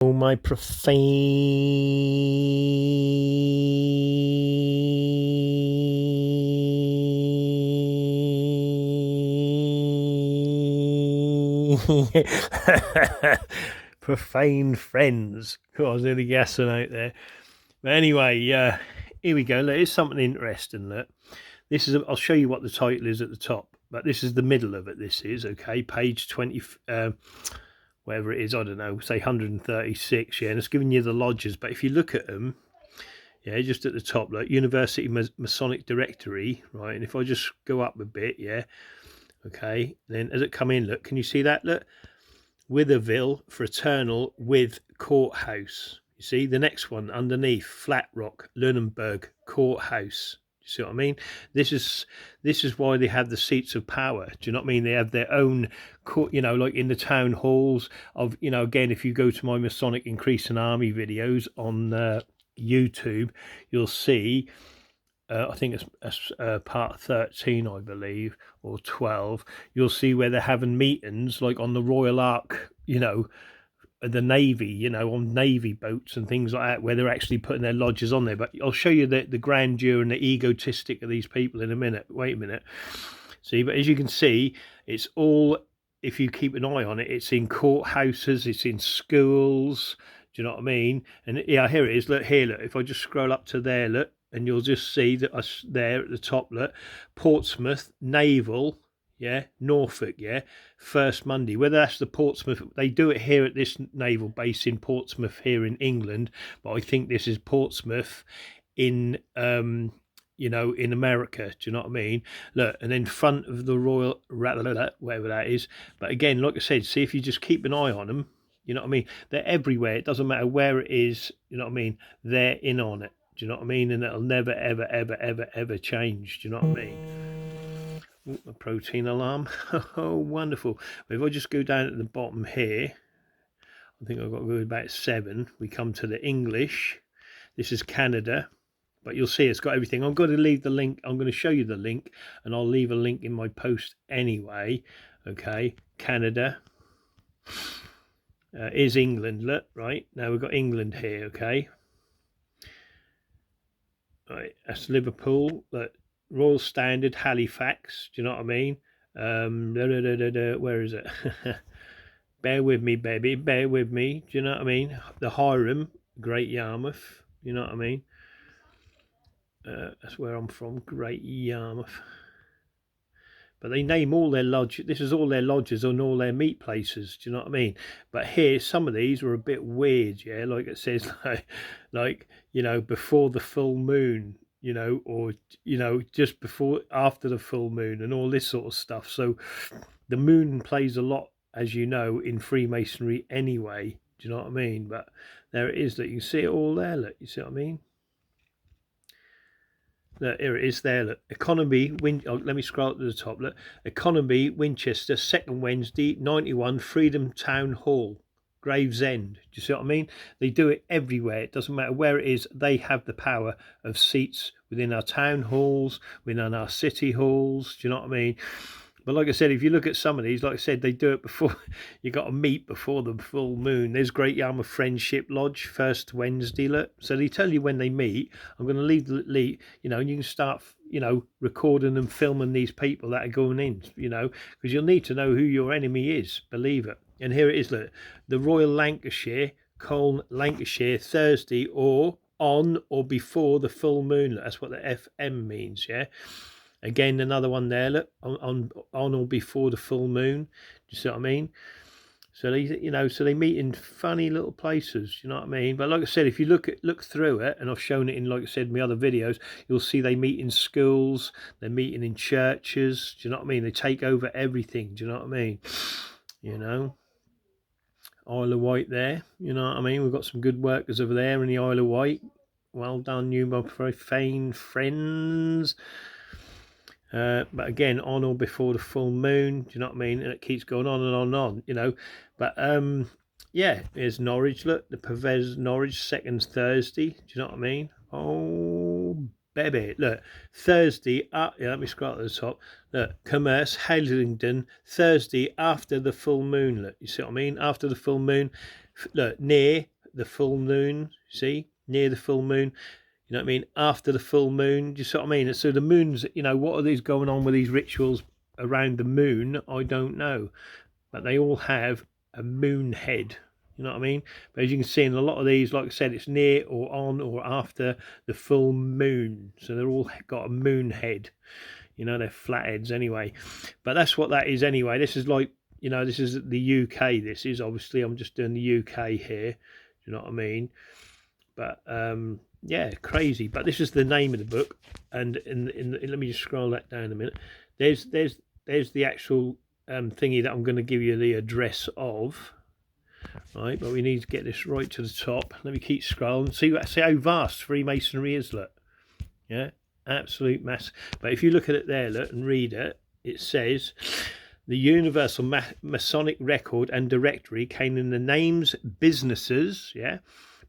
Oh, my profane profane friends. God, I was nearly guessing out there. But anyway, here we go. Look, here's something interesting. Look, this is. I'll show you what the title is at the top, but this is the middle of it. This is okay. Page 20. Whatever it is, I don't know, say 136, yeah, and it's giving you the lodges. But if you look at them, yeah, just at the top, like University Masonic Directory, right, and if I just go up a bit, yeah, okay, then as it come in, look, can you see that? Look, Witherville, Fraternal with Courthouse. You see the next one underneath, Flat Rock, Lunenburg Courthouse. You see what I mean? This is why they have the seats of power. Do you know what I mean? They have their own court, you know, like in the town halls of, you know, again, if you go to my Masonic Increasing Army videos on YouTube, you'll see I think it's part 13, I believe, or 12. You'll see where they're having meetings like on the Royal Ark, you know, the Navy, you know, on Navy boats and things like that, where they're actually putting their lodges on there. But I'll show you the grandeur and the egotistic of these people in a minute. Wait a minute. See, but as you can see, it's all, if you keep an eye on it, it's in courthouses, it's in schools. Do you know what I mean? And yeah, here it is. Look here, look. If I just scroll up to there, look, and you'll just see that us there at the top, look, Portsmouth Naval, yeah, Norfolk, yeah, First Monday. Whether that's the Portsmouth, they do it here at this naval base in Portsmouth here in England, but I think this is Portsmouth in you know, in America. Do you know what I mean? Look, and in front of the Royal, whatever that is. But again, like I said, see if you just keep an eye on them. You know what I mean? They're everywhere. It doesn't matter where it is. You know what I mean? They're in on it. Do you know what I mean? And it'll never, ever, ever, ever, ever change. Do you know what I mean? Ooh, a protein alarm. Oh, wonderful. But if I just go down at the bottom here, I think I've got to go about 7. We come to the English. This is Canada. But you'll see it's got everything. I'm going to leave the link. I'm going to show you the link, and I'll leave a link in my post anyway. Okay, Canada is England. Look, right now we've got England here. Okay, right, that's Liverpool. Look, Royal Standard, Halifax. Do you know what I mean? Where is it? Bear with me, baby. Bear with me. Do you know what I mean? The Hiram, Great Yarmouth. You know what I mean? That's where I'm from, Great Yarmouth. But they name all their lodges. This is all their lodges and all their meat places. Do you know what I mean? But here, some of these were a bit weird. Yeah, like it says, like you know, before the full moon. You know, or you know, just before, after the full moon, and all this sort of stuff. So, the moon plays a lot, as you know, in Freemasonry anyway. Do you know what I mean? But there it is. That you can see it all there. Look, you see what I mean? Look, here it is there. Look, economy. Let me scroll up to the top. Look, economy. Winchester, second Wednesday, 91, Freedom Town Hall, Gravesend. Do you see what I mean? They do it everywhere. It doesn't matter where it is. They have the power of seats within our town halls, within our city halls. Do you know what I mean? But like I said, if you look at some of these, like I said, they do it before you got to meet before the full moon. There's Great Yarmouth Friendship Lodge, first Wednesday. Look, so they tell you when they meet. I'm going to leave the, you know, and you can start, you know, recording and filming these people that are going in, you know, because you'll need to know who your enemy is. Believe it. And here it is. Look, the Royal Lancashire, Colne, Lancashire, Thursday or on or before the full moon. That's what the FM means. Yeah. Again, another one there. Look, on or before the full moon. Do you see what I mean? So they, you know, so they meet in funny little places. You know what I mean? But like I said, if you look through it, and I've shown it in, like I said, my other videos, you'll see they meet in schools, they're meeting in churches. Do you know what I mean? They take over everything. Do you know what I mean? You know, Isle of Wight there. You know what I mean? We've got some good workers over there in the Isle of Wight. Well done, you my profane friends. But again, on or before the full moon. Do you know what I mean? And it keeps going on and on and on, you know. But yeah, here's Norwich. Look, the Pervez Norwich, second Thursday. Do you know what I mean? Oh, baby. Look, Thursday. Yeah, let me scroll to the top. Look, Commerce, Haslingden, Thursday after the full moon. Look, you see what I mean? After the full moon. Look, near the full moon, see, near the full moon. You know what I mean? After the full moon, do you see what I mean? So the moon's, what are these going on with these rituals around the moon? I don't know, but they all have a moon head. You know what I mean? But as you can see in a lot of these, like I said, it's near or on or after the full moon. So they're all got a moon head. They're flatheads anyway. But that's what that is anyway. This is like, this is the UK. This is obviously, I'm just doing the UK here. You know what I mean? But yeah, crazy. But this is the name of the book, and let me just scroll that down a minute. There's the actual thingy that I'm going to give you the address of. Right, but we need to get this right to the top. Let me keep scrolling. See how vast Freemasonry is. Look, yeah, absolute mass. But if you look at it there, look and read it, it says the Universal Masonic Record and Directory came in the names, businesses, yeah,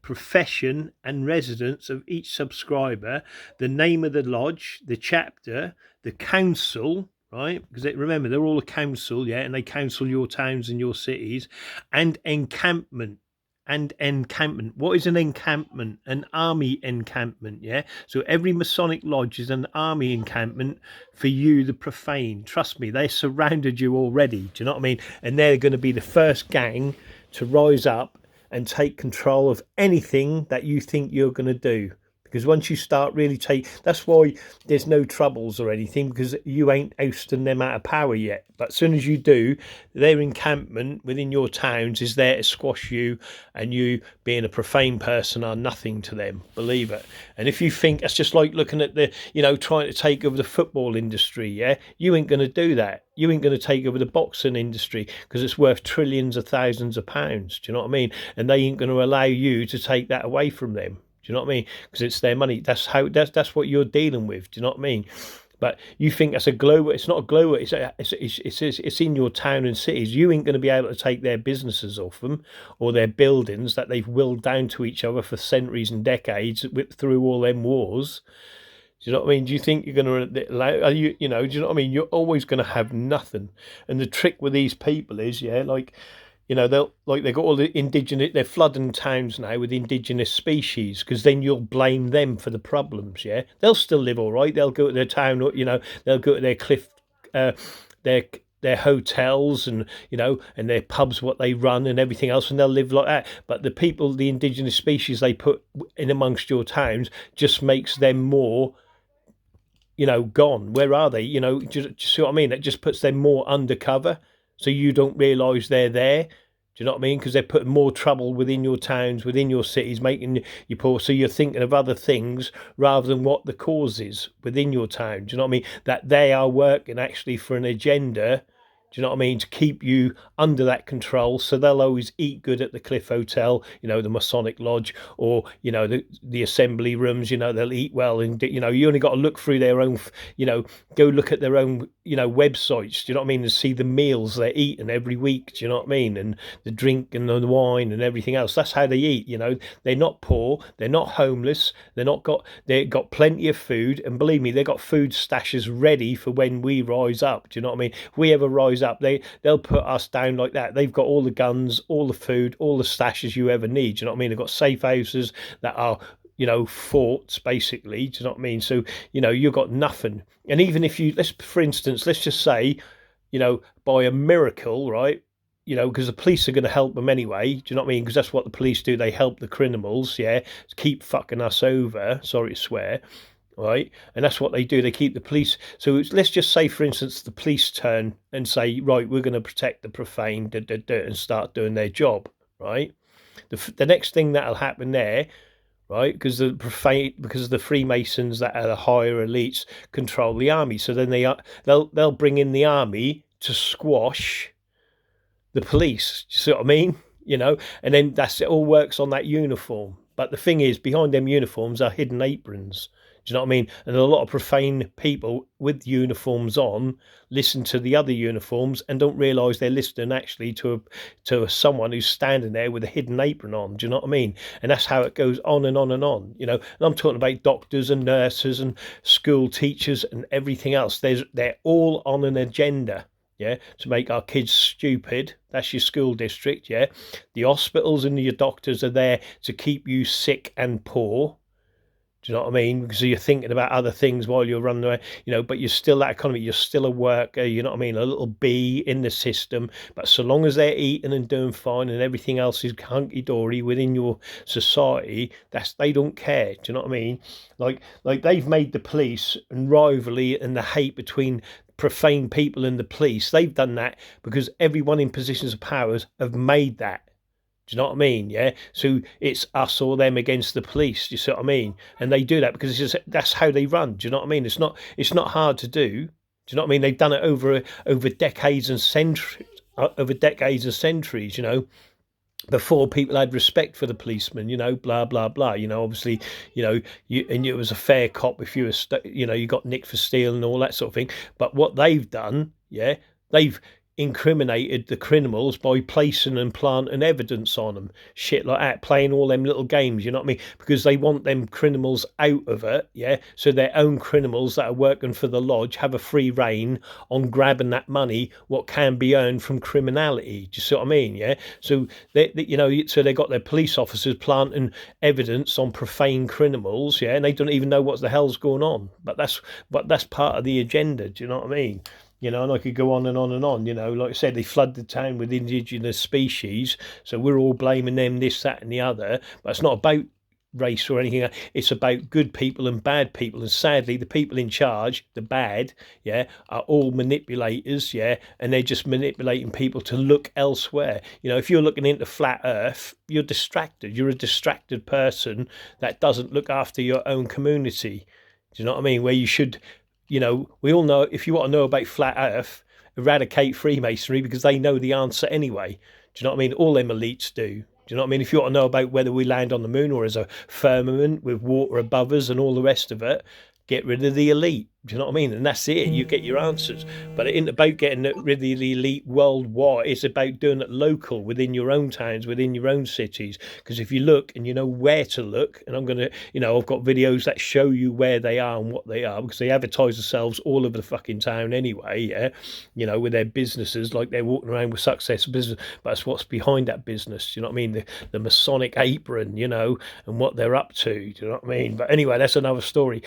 profession and residence of each subscriber, the name of the lodge, the chapter, the council, right? Because remember, they're all a council, yeah, and they counsel your towns and your cities, and encampment. And encampment. What is an encampment? An army encampment, yeah? So every Masonic lodge is an army encampment for you, the profane. Trust me, they surrounded you already. Do you know what I mean? And they're going to be the first gang to rise up and take control of anything that you think you're going to do. Because once you start really that's why there's no troubles or anything, because you ain't ousting them out of power yet. But as soon as you do, their encampment within your towns is there to squash you, and you being a profane person are nothing to them, believe it. And if you think that's just like looking at trying to take over the football industry, yeah, you ain't going to do that. You ain't going to take over the boxing industry because it's worth trillions of thousands of pounds. Do you know what I mean? And they ain't going to allow you to take that away from them. Do you know what I mean? Because it's their money. That's what you're dealing with. Do you know what I mean? But you think that's a global. It's not a global. It's in your town and cities. You ain't going to be able to take their businesses off them or their buildings that they've willed down to each other for centuries and decades through all them wars. Do you know what I mean? Do you think you're going to allow? Do you know what I mean? You're always going to have nothing. And the trick with these people is, yeah, like. They've got all the indigenous, they're flooding towns now with indigenous species, because then you'll blame them for the problems, yeah? They'll still live all right. They'll go to their town, they'll go to their cliff, their hotels and, and their pubs, what they run and everything else, and they'll live like that. But the people, the indigenous species they put in amongst your towns just makes them more, gone. Where are they? Do you see what I mean? It just puts them more undercover. So you don't realise they're there. Do you know what I mean? Because they're putting more trouble within your towns, within your cities, making you poor. So you're thinking of other things rather than what the cause is within your town. Do you know what I mean? That they are working actually for an agenda. Do you know what I mean? To keep you under that control, so they'll always eat good at the Cliff Hotel, the Masonic Lodge, or the assembly rooms. They'll eat well, and you only got to look through their own, go look at their own, websites. Do you know what I mean? And see the meals they're eating every week. Do you know what I mean? And the drink and the wine and everything else. That's how they eat. They're not poor, they're not homeless, they've got plenty of food, and believe me, they've got food stashes ready for when we rise up. Do you know what I mean? If we ever rise up, they'll put us down like that. They've got all the guns, all the food, all the stashes you ever need. Do you know what I mean? They've got safe houses that are forts basically. Do you know what I mean? So you've got nothing. And even if for instance, let's just say, by a miracle, right, because the police are going to help them anyway. Do you know what I mean? Because that's what the police do. They help the criminals, yeah, to keep fucking us over. Sorry to swear. Right, and that's what they do. They keep the police. So let's just say, for instance, the police turn and say, right, we're going to protect the profane, and start doing their job. Right, the next thing that'll happen there, right, because the Freemasons that are the higher elites control the army. So then they'll bring in the army to squash the police. Do you see what I mean? And then it all works on that uniform. But the thing is, behind them uniforms are hidden aprons. Do you know what I mean? And a lot of profane people with uniforms on listen to the other uniforms and don't realise they're listening actually to someone who's standing there with a hidden apron on. Do you know what I mean? And that's how it goes on and on and on. And I'm talking about doctors and nurses and school teachers and everything else. They're all on an agenda. yeah, to make our kids stupid. That's your school district, yeah. The hospitals and your doctors are there to keep you sick and poor. Do you know what I mean? Because you're thinking about other things while you're running away, but you're still that economy, you're still a worker, you know what I mean? A little bee in the system. But so long as they're eating and doing fine and everything else is hunky dory within your society, they don't care. Do you know what I mean? Like they've made the police and rivalry and the hate between profane people and the police. They've done that because everyone in positions of powers have made that. Do you know what I mean? Yeah. So it's us or them against the police. Do you see what I mean? And they do that because that's how they run. Do you know what I mean? It's not hard to do. Do you know what I mean? They've done it over decades and centuries. Over decades and centuries. Before people had respect for the policeman, blah blah blah. Obviously, it was a fair cop if you were, you got nicked for stealing and all that sort of thing. But what they've done, yeah, they've incriminated the criminals by placing and planting evidence on them, shit like that, playing all them little games, you know what I mean? Because they want them criminals out of it, yeah. So their own criminals that are working for the lodge have a free reign on grabbing that money, what can be earned from criminality. Do you see what I mean? Yeah. So so they got their police officers planting evidence on profane criminals, yeah, and they don't even know what the hell's going on. But that's part of the agenda. Do you know what I mean? And I could go on and on and on. Like I said, they flood the town with indigenous species, so we're all blaming them, this, that, and the other. But it's not about race or anything. It's about good people and bad people. And sadly, the people in charge, the bad, yeah, are all manipulators, yeah, and they're just manipulating people to look elsewhere. If you're looking into flat Earth, you're distracted. You're a distracted person that doesn't look after your own community. Do you know what I mean? Where you should. We all know, if you want to know about flat Earth, eradicate Freemasonry because they know the answer anyway. Do you know what I mean? All them elites do. Do you know what I mean? If you want to know about whether we land on the moon or as a firmament with water above us and all the rest of it, get rid of the elite. Do you know what I mean? And that's it. You get your answers. But it ain't about getting rid of the elite worldwide. It's about doing it local, within your own towns, within your own cities. Because if you look and you know where to look, and I'm going to, I've got videos that show you where they are and what they are, because they advertise themselves all over the fucking town anyway, yeah? With their businesses, like they're walking around with success business. But it's what's behind that business. Do you know what I mean? The Masonic apron, and what they're up to. Do you know what I mean? But anyway, that's another story.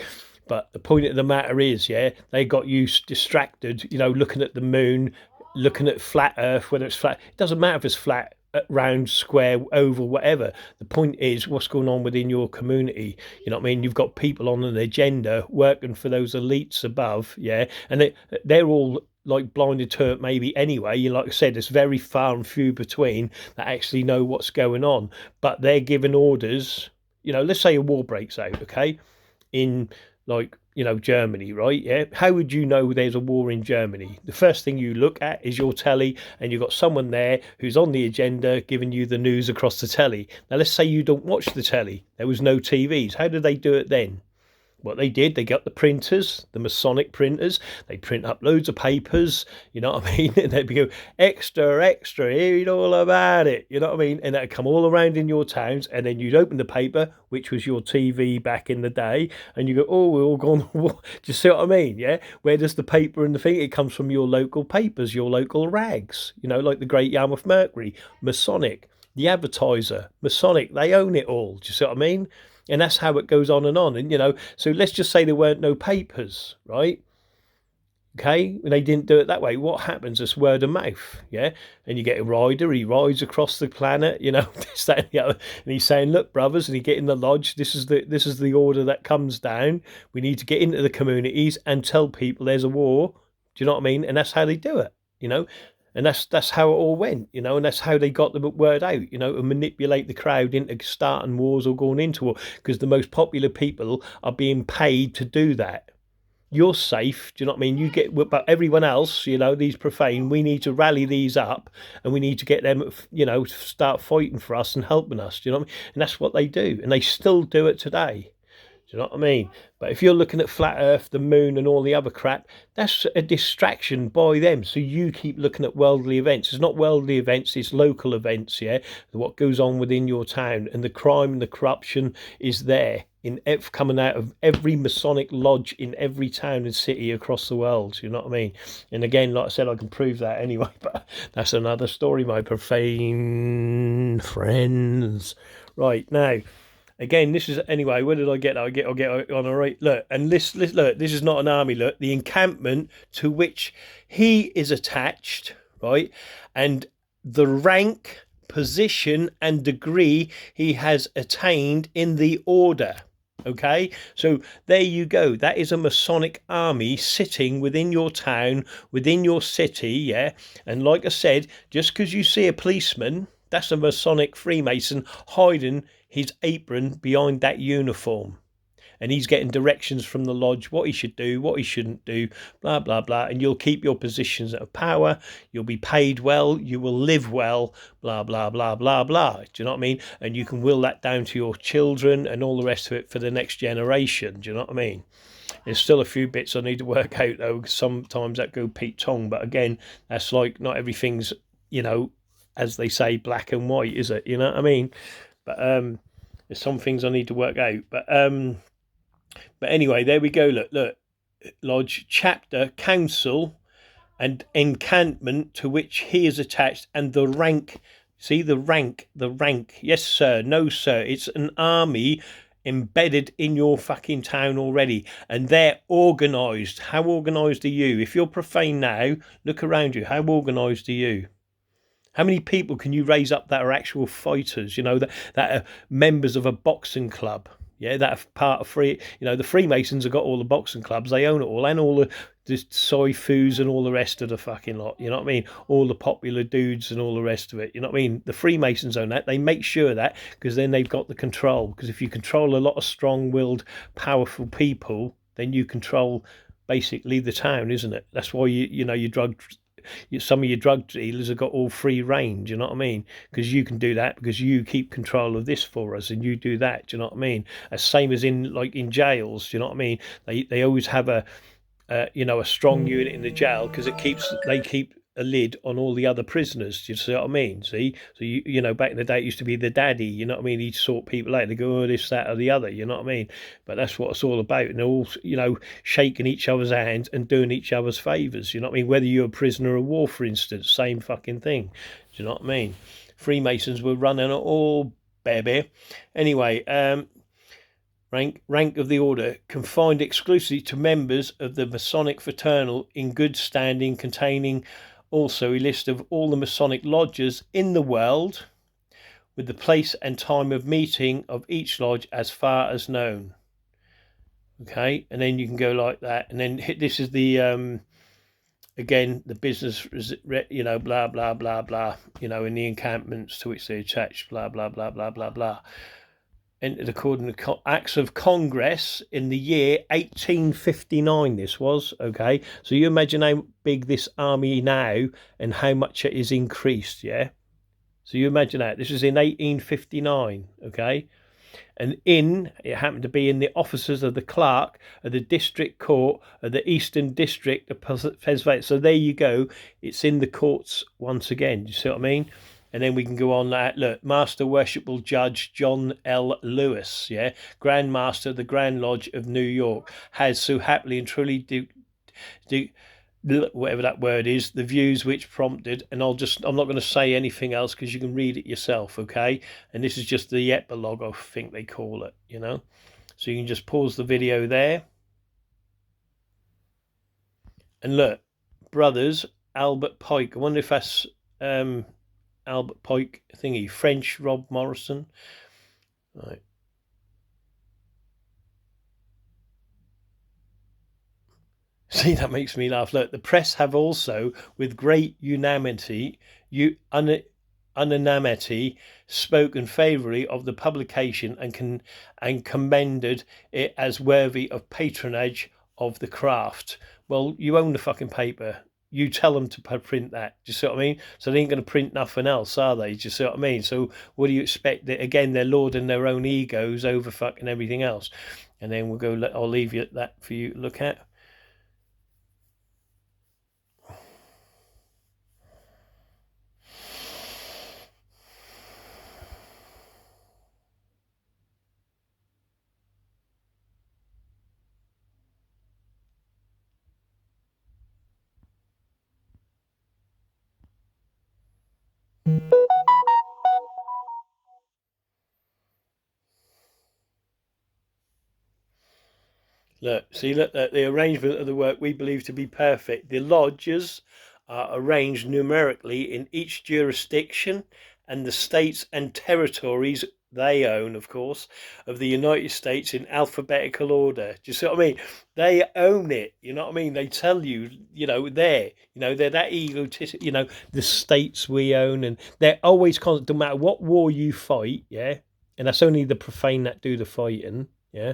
But the point of the matter is, yeah, they got you distracted, looking at the moon, looking at flat Earth, whether it's flat. It doesn't matter if it's flat, round, square, oval, whatever. The point is what's going on within your community. You know what I mean? You've got people on an agenda working for those elites above, yeah, and they're all like blinded to it maybe anyway. Like I said, it's very far and few between that actually know what's going on. But they're giving orders. Let's say a war breaks out, okay, in Germany, right? Yeah. How would you know there's a war in Germany? The first thing you look at is your telly, and you've got someone there who's on the agenda giving you the news across the telly. Now, let's say you don't watch the telly. There was no TVs. How did they do it then? What they did, they got the printers, the Masonic printers, they print up loads of papers, you know what I mean? And they'd go, extra, extra, read all about it, you know what I mean? And that'd come all around in your towns, and then you'd open the paper, which was your TV back in the day, and you go, oh, we're all gone to war. Do you see what I mean? Yeah? Where does the paper and the thing? It comes from your local papers, your local rags, like the Great Yarmouth Mercury, Masonic, the Advertiser, Masonic, they own it all. Do you see what I mean? And that's how it goes on. And, so let's just say there weren't no papers, right? Okay, and they didn't do it that way. What happens? It's word of mouth, yeah? And you get a rider, he rides across the planet, this, that, and the other. And he's saying, look, brothers, and he get in the lodge, this is the order that comes down. We need to get into the communities and tell people there's a war. Do you know what I mean? And that's how they do it, And that's how it all went, and that's how they got the word out, and manipulate the crowd into starting wars or going into war, because the most popular people are being paid to do that. You're safe, do you know what I mean? You get, but everyone else, these profane, we need to rally these up, and we need to get them, to start fighting for us and helping us, do you know what I mean? And that's what they do, and they still do it today. Do you know what I mean? But if you're looking at flat Earth, the moon, and all the other crap, that's a distraction by them. So you keep looking at worldly events. It's not worldly events, it's local events, yeah? What goes on within your town. And the crime and the corruption is there. coming out of every Masonic lodge in every town and city across the world. You know what I mean? And again, like I said, I can prove that anyway, but that's another story, my profane friends. Right, now, again, this is anyway. Where did I get that? I'll get on. All right, look, and look. This is not an army. Look, the encampment to which he is attached, right, and the rank, position, and degree he has attained in the order. Okay, so there you go. That is a Masonic army sitting within your town, within your city, yeah. And like I said, just because you see a policeman, that's a Masonic Freemason hiding his apron behind that uniform. And he's getting directions from the lodge, what he should do, what he shouldn't do, blah, blah, blah. And you'll keep your positions of power. You'll be paid well. You will live well, blah, blah, blah, blah, blah. Do you know what I mean? And you can will that down to your children and all the rest of it for the next generation. Do you know what I mean? There's still a few bits I need to work out, though. Sometimes that go Pete Tong. But again, that's like not everything's, as they say, black and white, is it? You know what I mean? But there's some things I need to work out. But anyway, there we go. Look, lodge, chapter, council, and encampment to which he is attached, and the rank. See the rank. Yes, sir. No, sir. It's an army embedded in your fucking town already, and they're organised. How organised are you? If you're profane now, look around you. How organised are you? How many people can you raise up that are actual fighters? That are members of a boxing club. Yeah, that are part of the Freemasons have got all the boxing clubs. They own it all, and all the soy foos and all the rest of the fucking lot. You know what I mean? All the popular dudes and all the rest of it. You know what I mean? The Freemasons own that. They make sure that, because then they've got the control. Because if you control a lot of strong-willed, powerful people, then you control basically the town, isn't it? That's why some of your drug dealers have got all free range, you know what I mean? Because you can do that because you keep control of this for us, and you do that, do you know what I mean? As same as in jails, do you know what I mean? They always have a strong unit in the jail because they keep a lid on all the other prisoners. Do you see what I mean? See, so back in the day it used to be the daddy. You know what I mean? He'd sort people out. They go, oh, this, that, or the other. You know what I mean? But that's what it's all about. And they're all shaking each other's hands and doing each other's favours. You know what I mean? Whether you're a prisoner of war, for instance, same fucking thing. Do you know what I mean? Freemasons were running it all, baby. Anyway, rank of the order, confined exclusively to members of the Masonic fraternal in good standing, containing also a list of all the Masonic lodges in the world, with the place and time of meeting of each lodge as far as known. Okay, and then you can go like that, and then this is the again the business, blah blah blah blah, in the encampments to which they attach, blah blah blah blah blah blah. Entered according to Acts of Congress in the year 1859. This was okay. So you imagine how big this army now and how much it is increased. Yeah. So you imagine that this was in 1859. Okay. And it happened to be in the offices of the clerk of the district court of the Eastern District of Pennsylvania. So there you go. It's in the courts once again. Do you see what I mean? And then we can go on that. Look, Master Worshipful Judge John L. Lewis, yeah, Grand Master of the Grand Lodge of New York, has so happily and truly do whatever that word is, the views which prompted, and I'm not going to say anything else because you can read it yourself, okay? And this is just the epilogue, I think they call it, So you can just pause the video there. And look, brothers, Albert Pike. I wonder if that's Albert Pike thingy, French Rob Morrison. Right. See, that makes me laugh. Look, the press have also, with great unanimity, spoken favourably of the publication and commended it as worthy of patronage of the craft. Well, you own the fucking paper. You tell them to print that. Do you see what I mean? So they ain't going to print nothing else, are they? Do you see what I mean? So what do you expect? Again, they're lording their own egos over fucking everything else. And then I'll leave you that for you to look at. Look, see, look, the arrangement of the work we believe to be perfect. The lodges are arranged numerically in each jurisdiction and the states and territories they own, of course, of the United States in alphabetical order. Do you see what I mean? They own it. You know what I mean? They tell you, they're that egotistic. The states we own, and they're always constant. No matter what war you fight, yeah, and that's only the profane that do the fighting, yeah.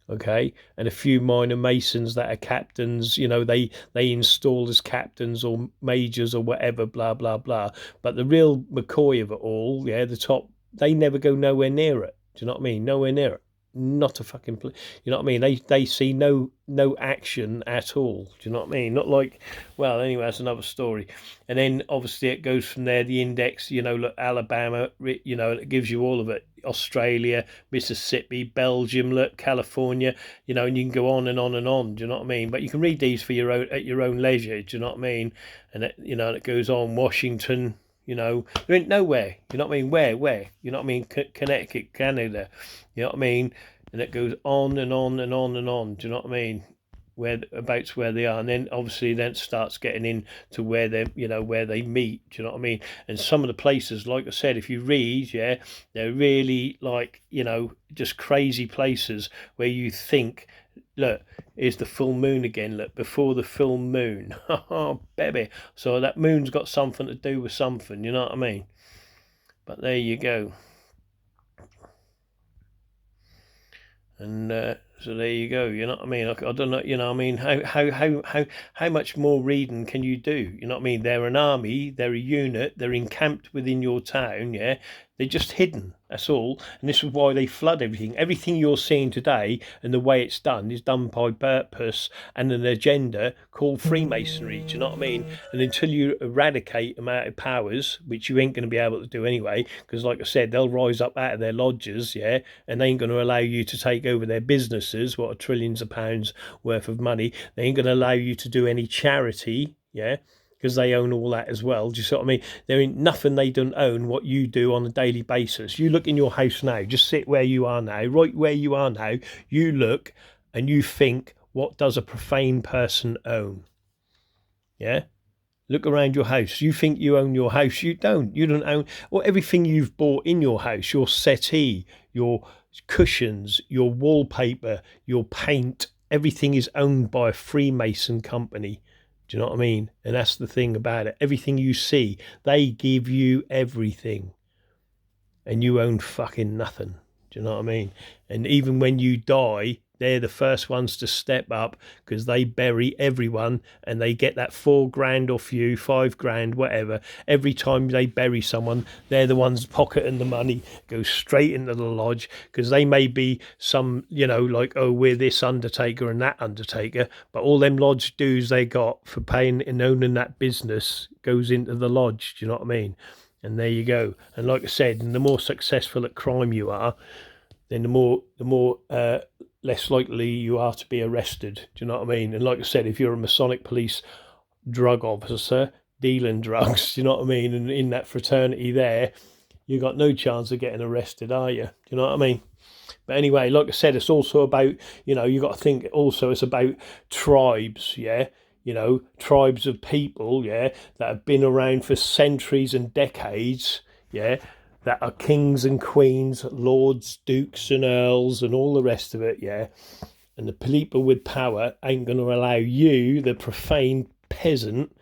Okay, and a few minor masons that are captains, they install as captains or majors or whatever, blah blah blah. But the real McCoy of it all, yeah, the top, they never go nowhere near it. Do you know what I mean? Nowhere near it. Not a fucking you know what I mean? They see no action at all. Do you know what I mean? Not like, well, anyway, that's another story. And then obviously it goes from there. The index, look, Alabama, it gives you all of it. Australia, Mississippi, Belgium, look, California, and you can go on and on and on. Do you know what I mean? But you can read these for your own at your own leisure. Do you know what I mean? And it goes on. Washington. There ain't nowhere. You know what I mean? Where? You know what I mean? Connecticut, Canada. You know what I mean? And it goes on and on and on and on. Do you know what I mean? Whereabouts where they are, and then obviously then starts getting into where they where they meet. Do you know what I mean? And some of the places, like I said, if you read, yeah, they're really like just crazy places where you think, look, is the full moon again. Look, before the full moon. Oh, baby. So that moon's got something to do with something. You know what I mean? But there you go. And so there you go. You know what I mean? I don't know. You know what I mean? How much more reading can you do? You know what I mean? They're an army. They're a unit. They're encamped within your town. Yeah, they're just hidden. That's all. And this is why they flood everything. Everything you're seeing today and the way it's done is done by purpose and an agenda called Freemasonry. Do you know what I mean? And until you eradicate them out of powers, which you ain't going to be able to do anyway, because like I said, they'll rise up out of their lodges, yeah, and they ain't going to allow you to take over their businesses, what are trillions of pounds worth of money. They ain't going to allow you to do any charity, yeah, because they own all that as well. Do you see what I mean? There ain't nothing they don't own what you do on a daily basis. You look in your house now, just sit where you are now, right where you are now, you look and you think, what does a profane person own? Yeah? Look around your house. You think you own your house. You don't. You don't own everything you've bought in your house, your settee, your cushions, your wallpaper, your paint, everything is owned by a Freemason company. Do you know what I mean? And that's the thing about it. Everything you see, they give you everything. And you own fucking nothing. Do you know what I mean? And even when you die, they're the first ones to step up because they bury everyone and they get that $4,000 off you, $5,000, whatever. Every time they bury someone, they're the ones pocketing the money, go straight into the lodge because they may be some, like, oh, we're this undertaker and that undertaker, but all them lodge dues they got for paying and owning that business goes into the lodge. Do you know what I mean? And there you go. And like I said, and the more successful at crime you are, then the more less likely you are to be arrested. Do you know what I mean? And like I said, if you're a Masonic police drug officer dealing drugs, do you know what I mean? And in that fraternity there, you got no chance of getting arrested, are you? Do you know what I mean? But anyway, like I said, it's also about, you got to think also it's about tribes, yeah? Tribes of people, yeah, that have been around for centuries and decades, yeah, that are kings and queens, lords, dukes and earls and all the rest of it, yeah. And the people with power ain't going to allow you, the profane peasant,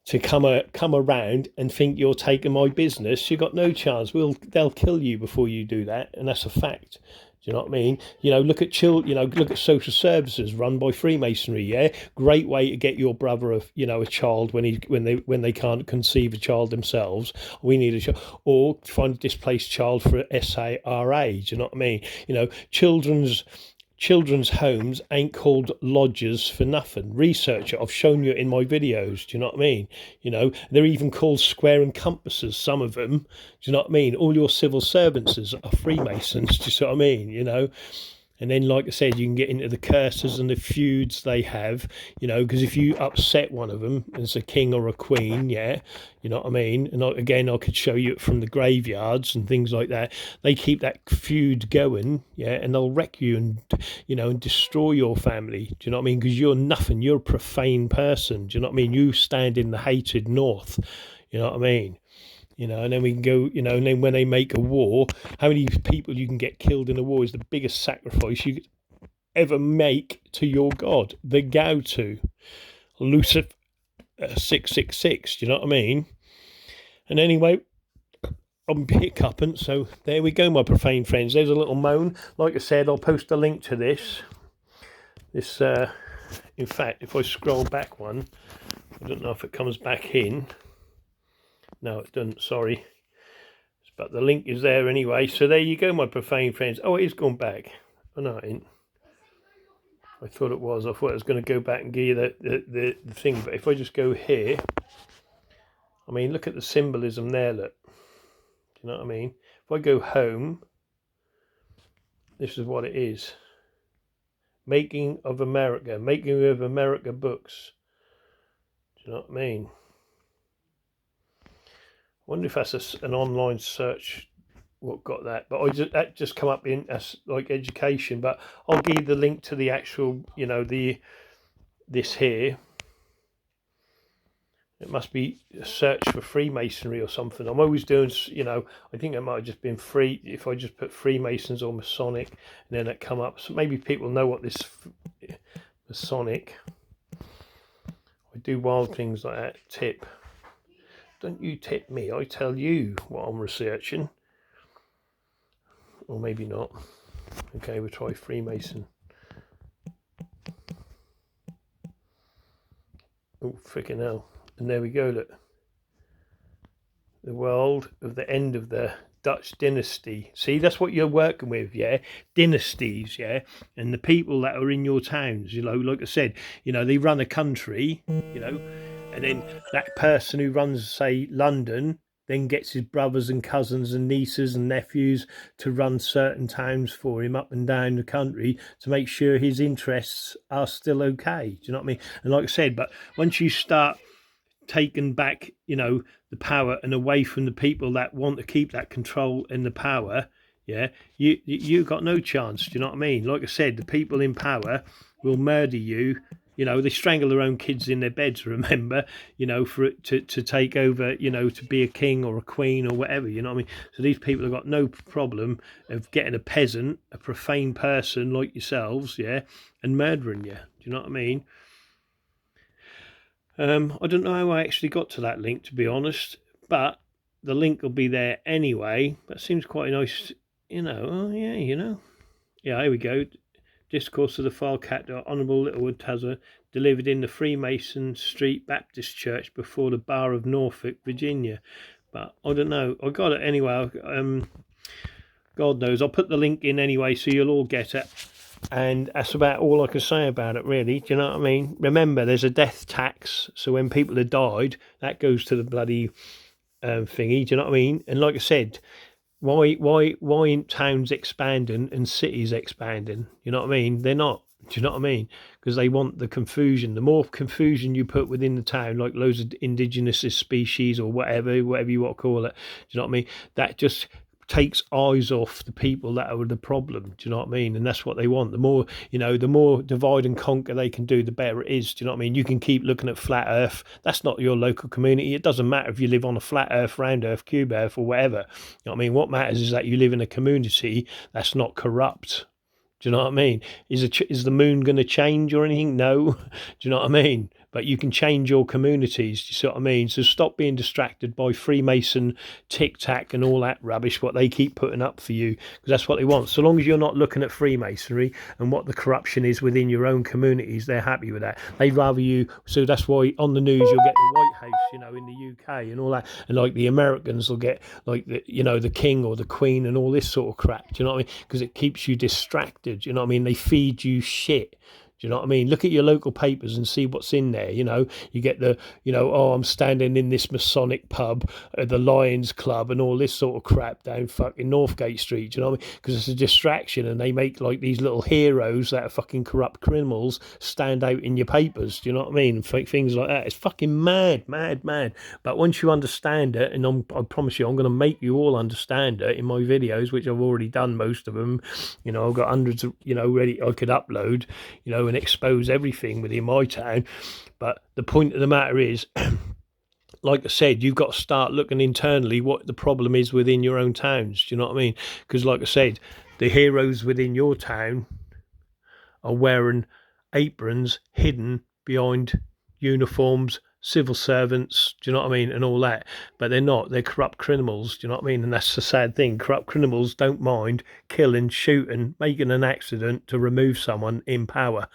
to come around and think you're taking my business. You got no chance. They'll kill you before you do that, and that's a fact. Do you know what I mean? Look at look at social services run by Freemasonry. Yeah, great way to get your brother a child when they can't conceive a child themselves. We need a child, or find a displaced child for SARA. Do you know what I mean? Children's homes ain't called lodges for nothing. Research it. I've shown you it in my videos. Do you know what I mean? They're even called square and compasses, some of them. Do you know what I mean? All your civil servants are Freemasons. Do you see what I mean? And then, like I said, you can get into the curses and the feuds they have, because if you upset one of them as a king or a queen, yeah, you know what I mean? And again, I could show you it from the graveyards and things like that. They keep that feud going, yeah, and they'll wreck you and, and destroy your family. Do you know what I mean? Because you're nothing. You're a profane person. Do you know what I mean? You stand in the hated north. You know what I mean? And then we can go, and then when they make a war, how many people you can get killed in a war is the biggest sacrifice you could ever make to your God, the Gautu, Lucifer 666, do you know what I mean? And anyway, I'm hiccuping, so there we go, my profane friends. There's a little moan. Like I said, I'll post a link to this. In fact, if I scroll back one, I don't know if it comes back in. No, it doesn't, sorry. But the link is there anyway. So there you go, my profane friends. Oh, it is gone back. Oh, no, it ain't. I thought it was. I thought it was going to go back and give you the thing. But if I just go here, I mean, look at the symbolism there, look. Do you know what I mean? If I go home, this is what it is. Making of America. Making of America books. Do you know what I mean? I wonder if that's an online search what got that, but that just come up in as like education. But I'll give you the link to the actual, this here. It must be a search for Freemasonry or something. I'm always doing, I think it might have just been free if I just put Freemasons or Masonic, and then it come up. So maybe people know what this Masonic. I do wild things like that. Tip. Don't you tip me, I tell you what I'm researching. Or maybe not. Okay, we'll try Freemason. Oh, freaking hell. And there we go, look. The world of the end of the Dutch dynasty. See, that's what you're working with, yeah? Dynasties, yeah? And the people that are in your towns, like I said, they run a country, and then that person who runs, say, London, then gets his brothers and cousins and nieces and nephews to run certain towns for him up and down the country to make sure his interests are still okay. Do you know what I mean? And like I said, but once you start taking back, the power and away from the people that want to keep that control and the power, yeah, you got no chance. Do you know what I mean? Like I said, the people in power will murder you. They strangle their own kids in their beds, remember, for it to take over, to be a king or a queen or whatever, you know what I mean? So these people have got no problem of getting a peasant, a profane person like yourselves, yeah, and murdering you. Do you know what I mean? I don't know how I actually got to that link, to be honest, but the link will be there anyway. That seems quite a nice, oh yeah, Yeah, here we go. Discourse of the File Captor, Honourable Littlewood Tazza, delivered in the Freemason Street Baptist Church before the Bar of Norfolk, Virginia. But I don't know. I got it anyway. God knows. I'll put the link in anyway, so you'll all get it. And that's about all I can say about it, really. Do you know what I mean? Remember, there's a death tax, so when people have died, that goes to the bloody thingy. Do you know what I mean? And like I said, why aren't towns expanding and cities expanding? You know what I mean? They're not. Do you know what I mean? Because they want the confusion. The more confusion you put within the town, like loads of indigenous species or whatever you want to call it, do you know what I mean? That just takes eyes off the people that are the problem. Do you know what I mean? And that's what they want. The more, the more divide and conquer they can do, the better it is. Do you know what I mean? You can keep looking at flat earth. That's not your local community. It doesn't matter if you live on a flat earth, round earth, cube earth, or whatever. You know what I mean? What matters is that you live in a community that's not corrupt. Do you know what I mean? Is the moon going to change or anything? No. Do you know what I mean? But you can change your communities. Do you see what I mean? So stop being distracted by Freemason, tic-tac and all that rubbish, what they keep putting up for you, because that's what they want. So long as you're not looking at Freemasonry and what the corruption is within your own communities, they're happy with that. They'd rather you... So that's why on the news you'll get the White House, in the UK and all that. And like the Americans will get like the, the king or the queen and all this sort of crap. Do you know what I mean? Because it keeps you distracted. Do you know what I mean? They feed you shit. Do you know what I mean? Look at your local papers and see what's in there. You know, you get the, you know, oh, I'm standing in this Masonic pub at the Lions Club and all this sort of crap down fucking Northgate Street. Do you know what I mean? Because it's a distraction, and they make like these little heroes that are fucking corrupt criminals stand out in your papers. Do you know what I mean? Things like that. It's fucking mad, mad, mad. But once you understand it, and I promise you, I'm going to make you all understand it in my videos, which I've already done most of them. You know, I've got hundreds of, you know, ready I could upload, you know, and expose everything within my town. But the point of the matter is, like I said, you've got to start looking internally what the problem is within your own towns. Do you know what I mean? Because like I said, the heroes within your town are wearing aprons hidden behind uniforms, civil servants, do you know what I mean, and all that. But they're not. They're corrupt criminals, do you know what I mean? And that's the sad thing. Corrupt criminals don't mind killing, shooting, making an accident to remove someone in power,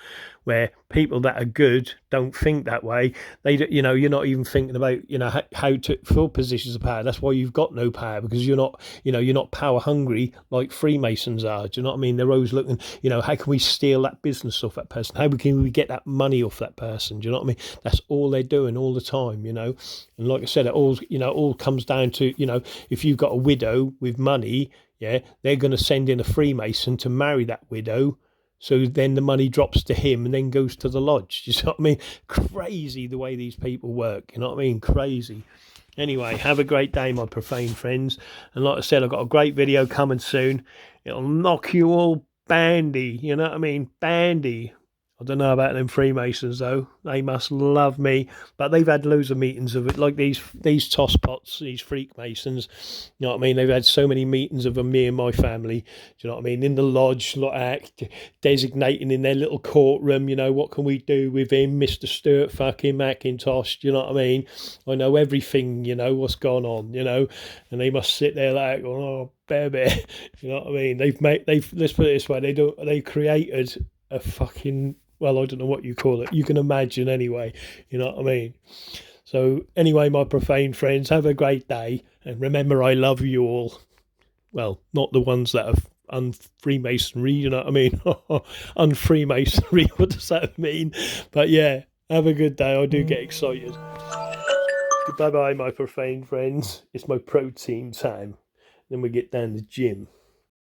where people that are good don't think that way. They, you know, you're not even thinking about, you know, how to fill positions of power. That's why you've got no power, because you're not, you know, you're not power hungry like Freemasons are. Do you know what I mean? They're always looking, you know, how can we steal that business off that person? How can we get that money off that person? Do you know what I mean? That's all they're doing all the time, you know. And like I said, it all, you know, all comes down to, you know, if you've got a widow with money, yeah, they're going to send in a Freemason to marry that widow. So then the money drops to him and then goes to the lodge. You know what I mean? Crazy the way these people work. You know what I mean? Crazy. Anyway, have a great day, my profane friends. And like I said, I've got a great video coming soon. It'll knock you all bandy. You know what I mean? Bandy. I don't know about them Freemasons though. They must love me. But they've had loads of meetings of it, like these tosspots, these Freakmasons. You know what I mean? They've had so many meetings of them, me and my family. Do you know what I mean? In the lodge, like designating in their little courtroom. You know, what can we do with him, Mr. Stuart fucking Mackintosh? Do you know what I mean? I know everything. You know what's gone on. You know, and they must sit there like, oh, baby. You know what I mean? Let's put it this way. They created a fucking, well, I don't know what you call it. You can imagine anyway. You know what I mean? So anyway, my profane friends, have a great day. And remember, I love you all. Well, not the ones that are un-Freemasonry, you know what I mean? Un-Freemasonry, what does that mean? But yeah, have a good day. I do get excited. Bye-bye, my profane friends. It's my protein time. Then we get down to the gym.